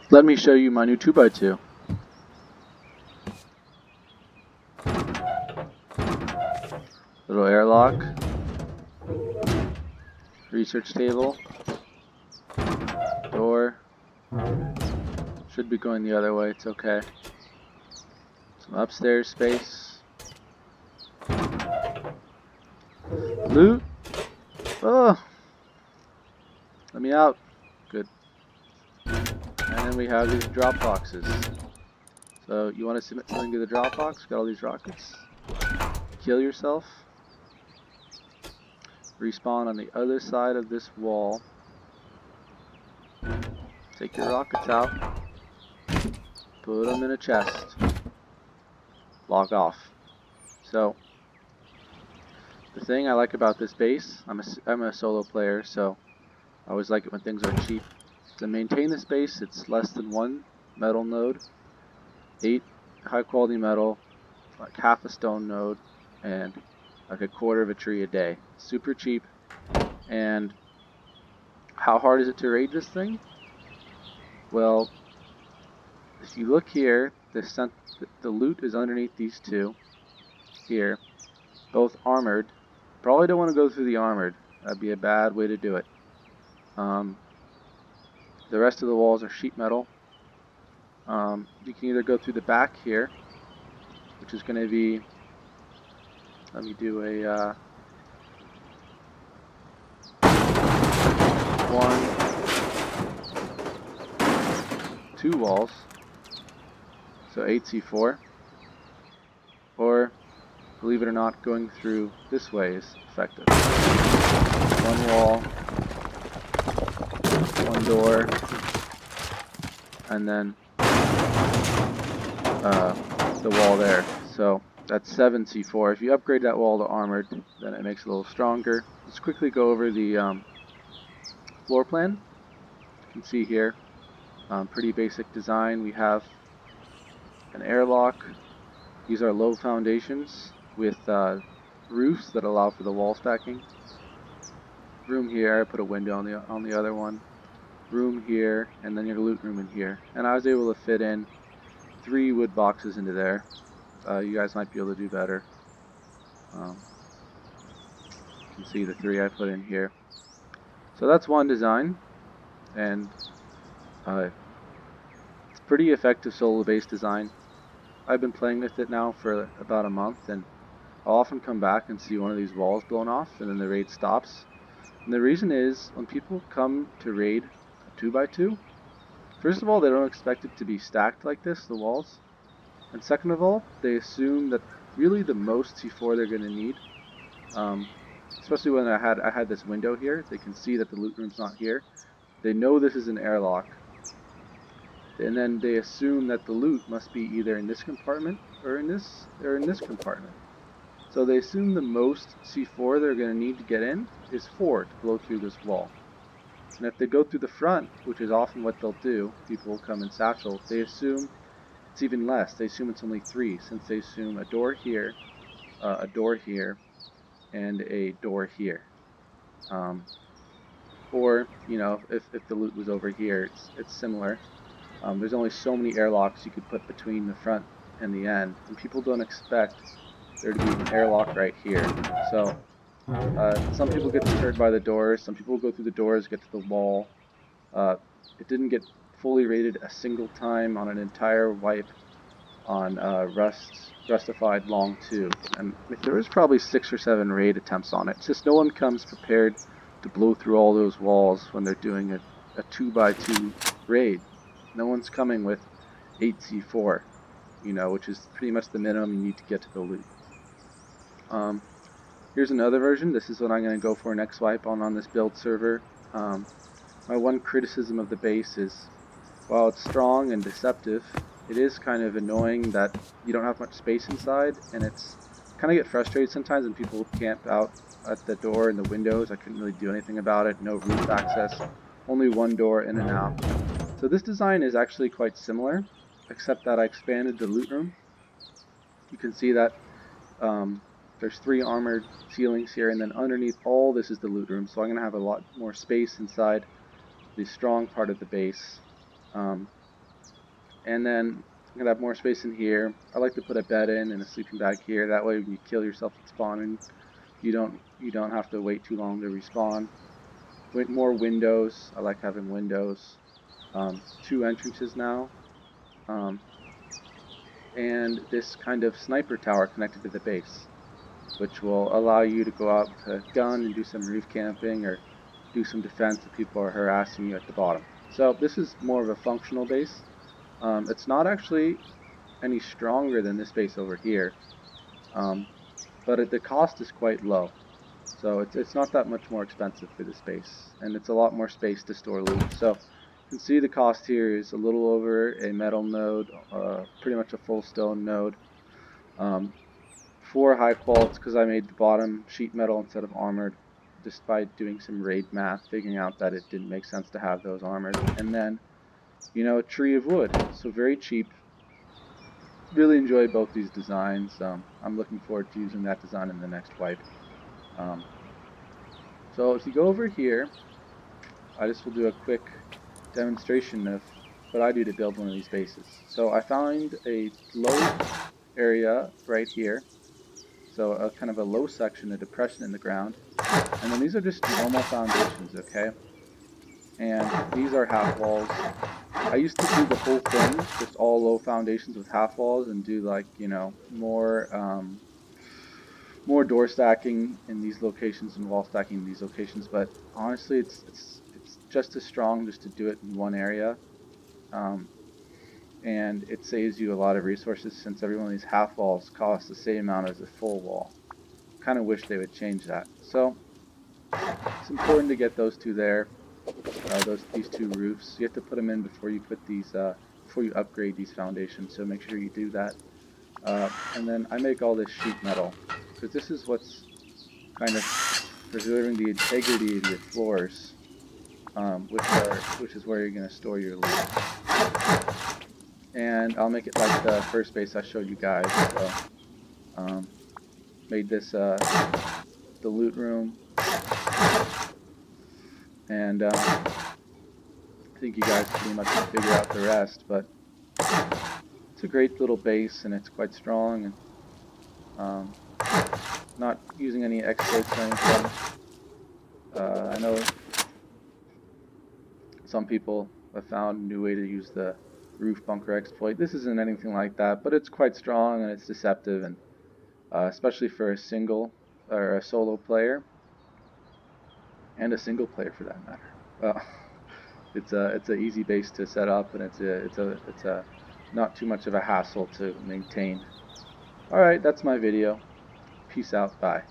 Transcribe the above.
Let me show you my new 2x2. Little airlock. Research table. Door. Should be going the other way, it's okay. Some upstairs space. Loot. Oh! Let me out. Good. And then we have these drop boxes. So you want to submit something to the drop box? Got all these rockets. Kill yourself. Respawn on the other side of this wall. Take your rockets out. Put them in a chest. Log off. So the thing I like about this base, I'm a solo player, so I always like it when things are cheap. To maintain this base, it's less than 1 metal node, 8 high quality metal, like half a stone node, and like a quarter of a tree a day. Super cheap. And how hard is it to raid this thing? Well, if you look here, the loot is underneath these two here, both armored. Probably don't want to go through the armored. That'd be a bad way to do it. The rest of the walls are sheet metal. You can either go through the back here, which is going to be, let me do a 1, 2 walls, so 8c4, or believe it or not, going through this way is effective. 1 wall, 1 door, and then the wall there. So that's 7c4. If you upgrade that wall to armored, then it makes it a little stronger. Let's quickly go over the floor plan. You can see here, pretty basic design. We have an airlock. These are low foundations with roofs that allow for the wall stacking. Room here, I put a window on the other one. Room here, and then your loot room in here. And I was able to fit in 3 wood boxes into there. You guys might be able to do better. You can see the 3 I put in here. So that's one design, and it's pretty effective solo-based design. I've been playing with it now for about a month, and I'll often come back and see one of these walls blown off, and then the raid stops. And the reason is, when people come to raid a 2x2, first of all, they don't expect it to be stacked like this, the walls. And second of all, they assume that really the most C4 they're going to need, especially when I had this window here, they can see that the loot room's not here. They know this is an airlock. And then they assume that the loot must be either in this compartment or in this compartment. So they assume the most C4 they're going to need to get in is 4 to blow through this wall. And if they go through the front, which is often what they'll do, people will come in satchel, they assume it's even less. They assume it's only 3, since they assume a door here, and a door here. Or, you know, if the loot was over here, it's similar. There's only so many airlocks you could put between the front and the end, and people don't expect there to be an airlock right here. So some people get deterred by the doors, some people go through the doors, get to the wall. It didn't get fully rated a single time on an entire wipe on Rustified Long 2, and there was probably 6 or 7 raid attempts on it. It's just no one comes prepared to blow through all those walls when they're doing a 2x2 raid. No one's coming with 8c4, you know, which is pretty much the minimum you need to get to the loot. Here's another version. This is what I'm going to go for next wipe on this build server. My one criticism of the base is, while it's strong and deceptive, it is kind of annoying that you don't have much space inside, and it's kind of get frustrated sometimes when people camp out at the door and the windows. I couldn't really do anything about it. No roof access, only 1 door in and out. So this design is actually quite similar, except that I expanded the loot room. You can see that there's 3 armored ceilings here, and then underneath all this is the loot room. So I'm going to have a lot more space inside the strong part of the base. And then I'm gonna have more space in here. I like to put a bed in and a sleeping bag here. That way, when you kill yourself at spawning, you don't have to wait too long to respawn. With more windows, I like having windows. 2 entrances now, and this kind of sniper tower connected to the base, which will allow you to go out with a gun and do some roof camping or do some defense if people are harassing you at the bottom. So this is more of a functional base. It's not actually any stronger than this base over here, but the cost is quite low. So it's not that much more expensive for this base, and it's a lot more space to store loot. So you can see the cost here is a little over a metal node, pretty much a full stone node. 4 high quals because I made the bottom sheet metal instead of armored, despite doing some raid math, figuring out that it didn't make sense to have those armored. And then, you know, a tree of wood, so very cheap. Really enjoy both these designs. I'm looking forward to using that design in the next wipe. So if you go over here, I just will do a quick demonstration of what I do to build one of these bases. So I found a low area right here. So a kind of a low section, a depression in the ground. And then these are just normal foundations, okay? And these are half walls. I used to do the whole thing, just all low foundations with half walls, and do like, you know, more door stacking in these locations and wall stacking in these locations. But honestly, it's just as strong just to do it in one area. And it saves you a lot of resources since every one of these half walls costs the same amount as a full wall. Kind of wish they would change that. So it's important to get those two there. These 2 roofs. You have to put them in before you put these before you upgrade these foundations. So make sure you do that. And then I make all this sheet metal because this is what's kind of preserving the integrity of your floors, which is where you're going to store your loot. And I'll make it like the first base I showed you guys. So made this the loot room, and I think you guys pretty much can figure out the rest. But it's a great little base, and it's quite strong, and not using any exploits or anything. I know some people have found a new way to use the roof bunker exploit. This isn't anything like that, but it's quite strong and it's deceptive, and especially for a single or a solo player, and a single player for that matter. It's a easy base to set up, and it's a not too much of a hassle to maintain. All right, that's my video. Peace out. Bye.